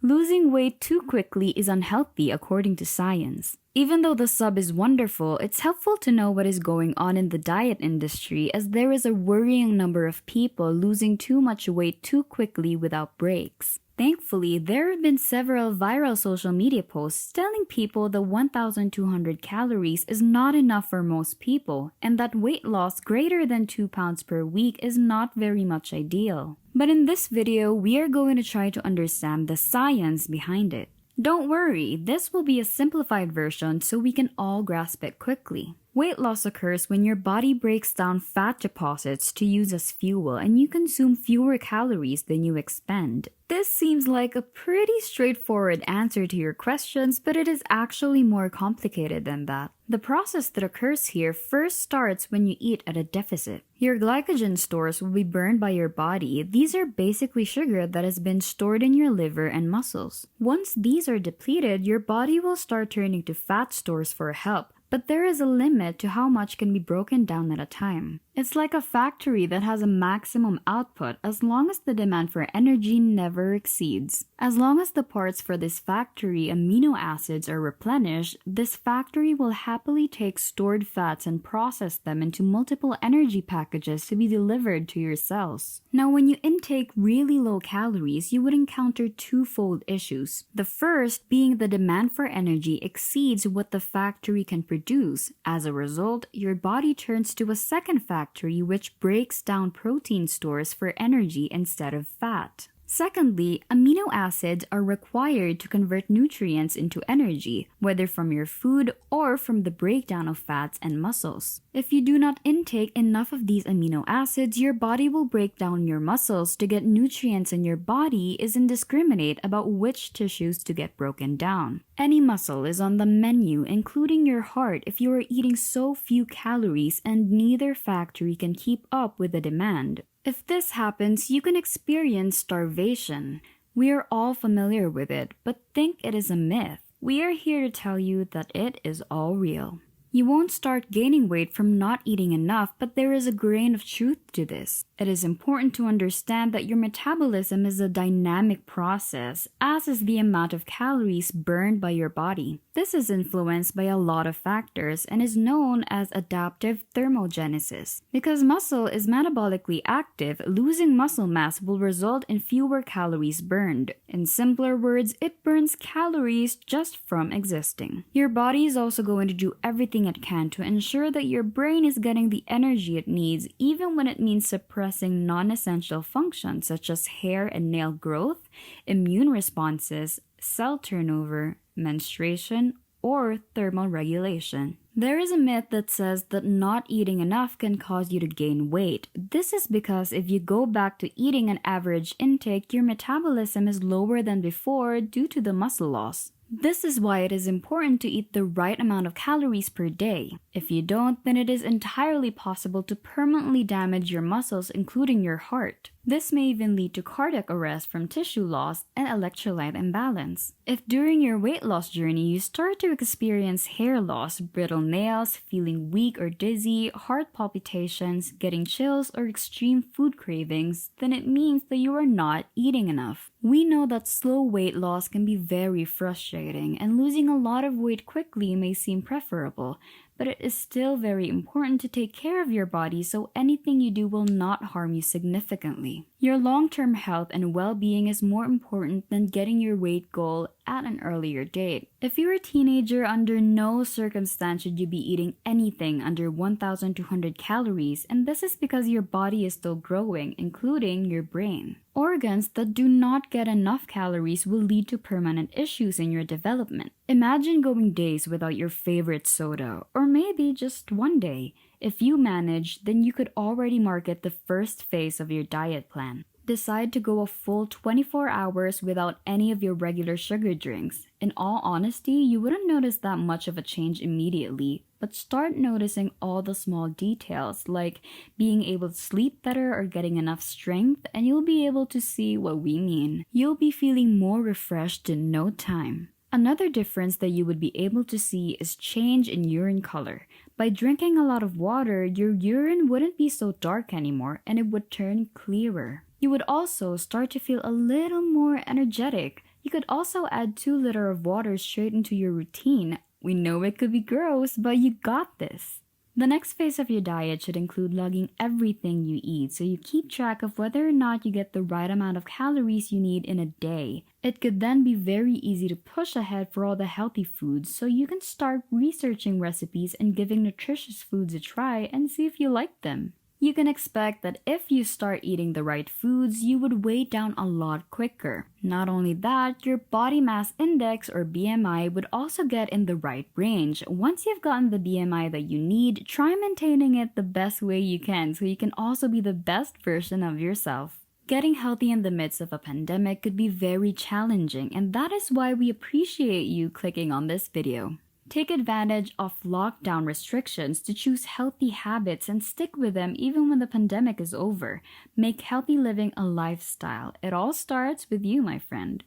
Losing weight too quickly is unhealthy according to science. Even though the sub is wonderful, it's helpful to know what is going on in the diet industry, as there is a worrying number of people losing too much weight too quickly without breaks. Thankfully, there have been several viral social media posts telling people that 1,200 calories is not enough for most people, and that weight loss greater than 2 pounds per week is not very much ideal. But in this video, we are going to try to understand the science behind it. Don't worry, this will be a simplified version so we can all grasp it quickly. Weight loss occurs when your body breaks down fat deposits to use as fuel and you consume fewer calories than you expend. This seems like a pretty straightforward answer to your questions, but it is actually more complicated than that. The process that occurs here first starts when you eat at a deficit. Your glycogen stores will be burned by your body. These are basically sugar that has been stored in your liver and muscles. Once these are depleted, your body will start turning to fat stores for help. But there is a limit to how much can be broken down at a time. It's like a factory that has a maximum output as long as the demand for energy never exceeds. As long as the parts for this factory amino acids are replenished, this factory will happily take stored fats and process them into multiple energy packages to be delivered to your cells. Now, when you intake really low calories, you would encounter twofold issues. The first being the demand for energy exceeds what the factory can produce. As a result, your body turns to a second factory which breaks down protein stores for energy instead of fat. Secondly, amino acids are required to convert nutrients into energy, whether from your food or from the breakdown of fats and muscles. If you do not intake enough of these amino acids, your body will break down your muscles to get nutrients, and your body is indiscriminate about which tissues to get broken down. Any muscle is on the menu, including your heart, if you are eating so few calories and neither factory can keep up with the demand. If this happens, you can experience starvation. We are all familiar with it, but think it is a myth. We are here to tell you that it is all real. You won't start gaining weight from not eating enough, but there is a grain of truth to this. It is important to understand that your metabolism is a dynamic process, as is the amount of calories burned by your body. This is influenced by a lot of factors and is known as adaptive thermogenesis. Because muscle is metabolically active, losing muscle mass will result in fewer calories burned. In simpler words, it burns calories just from existing. Your body is also going to do everything it can to ensure that your brain is getting the energy it needs, even when it means suppressing non-essential functions such as hair and nail growth, immune responses, cell turnover, menstruation, or thermal regulation. There is a myth that says that not eating enough can cause you to gain weight. This is because if you go back to eating an average intake, your metabolism is lower than before due to the muscle loss. This is why it is important to eat the right amount of calories per day. If you don't, then it is entirely possible to permanently damage your muscles, including your heart. This may even lead to cardiac arrest from tissue loss and electrolyte imbalance. If during your weight loss journey you start to experience hair loss, brittle nails, feeling weak or dizzy, heart palpitations, getting chills, or extreme food cravings, then it means that you are not eating enough. We know that slow weight loss can be very frustrating, and losing a lot of weight quickly may seem preferable, but it is still very important to take care of your body so anything you do will not harm you significantly. Your long-term health and well-being is more important than getting your weight goal at an earlier date. If you're a teenager, under no circumstance should you be eating anything under 1,200 calories, and this is because your body is still growing, including your brain. Organs that do not get enough calories will lead to permanent issues in your development. Imagine going days without your favorite soda, or maybe just one day. If you manage, then you could already market the first phase of your diet plan. Decide to go a full 24 hours without any of your regular sugar drinks. In all honesty, you wouldn't notice that much of a change immediately, but start noticing all the small details like being able to sleep better or getting enough strength, and you'll be able to see what we mean. You'll be feeling more refreshed in no time. Another difference that you would be able to see is change in urine color. By drinking a lot of water, your urine wouldn't be so dark anymore and it would turn clearer. You would also start to feel a little more energetic. You could also add 2 liters of water straight into your routine. We know it could be gross, but you got this. The next phase of your diet should include logging everything you eat so you keep track of whether or not you get the right amount of calories you need in a day. It could then be very easy to push ahead for all the healthy foods, so you can start researching recipes and giving nutritious foods a try and see if you like them. You can expect that if you start eating the right foods, you would weigh down a lot quicker. Not only that, your body mass index or BMI would also get in the right range. Once you've gotten the BMI that you need, try maintaining it the best way you can so you can also be the best version of yourself. Getting healthy in the midst of a pandemic could be very challenging, and that is why we appreciate you clicking on this video. Take advantage of lockdown restrictions to choose healthy habits and stick with them even when the pandemic is over. Make healthy living a lifestyle. It all starts with you, my friend.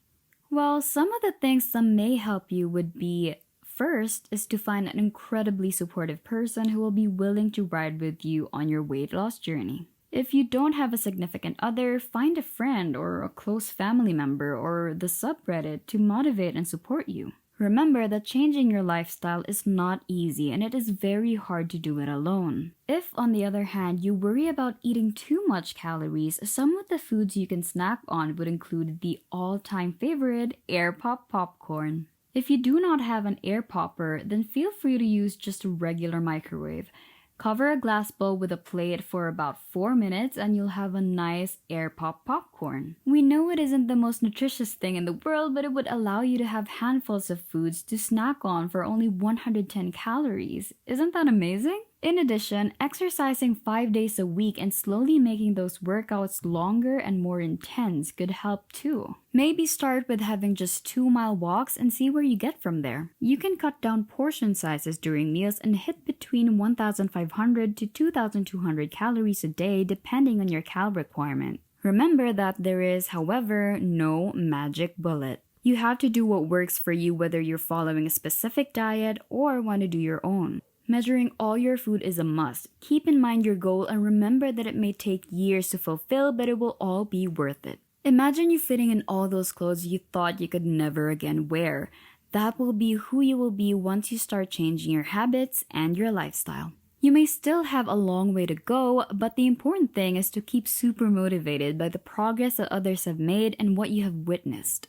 Well, some of the things that may help you would be: first is to find an incredibly supportive person who will be willing to ride with you on your weight loss journey. If you don't have a significant other, find a friend or a close family member or the subreddit to motivate and support you. Remember that changing your lifestyle is not easy and it is very hard to do it alone. If, on the other hand, you worry about eating too much calories, some of the foods you can snack on would include the all-time favorite, Air Pop popcorn. If you do not have an air popper, then feel free to use just a regular microwave. Cover a glass bowl with a plate for about 4 minutes and you'll have a nice air pop popcorn. We know it isn't the most nutritious thing in the world, but it would allow you to have handfuls of foods to snack on for only 110 calories. Isn't that amazing? In addition, exercising 5 days a week and slowly making those workouts longer and more intense could help too. Maybe start with having just 2-mile walks and see where you get from there. You can cut down portion sizes during meals and hit between 1,500 to 2,200 calories a day depending on your cal requirement. Remember that there is, however, no magic bullet. You have to do what works for you whether you're following a specific diet or want to do your own. Measuring all your food is a must. Keep in mind your goal and remember that it may take years to fulfill, but it will all be worth it. Imagine you fitting in all those clothes you thought you could never again wear. That will be who you will be once you start changing your habits and your lifestyle. You may still have a long way to go, but the important thing is to keep super motivated by the progress that others have made and what you have witnessed.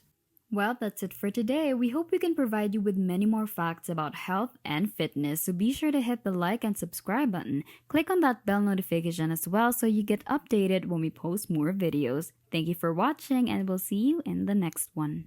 Well, that's it for today. We hope we can provide you with many more facts about health and fitness, so be sure to hit the like and subscribe button. Click on that bell notification as well so you get updated when we post more videos. Thank you for watching and we'll see you in the next one.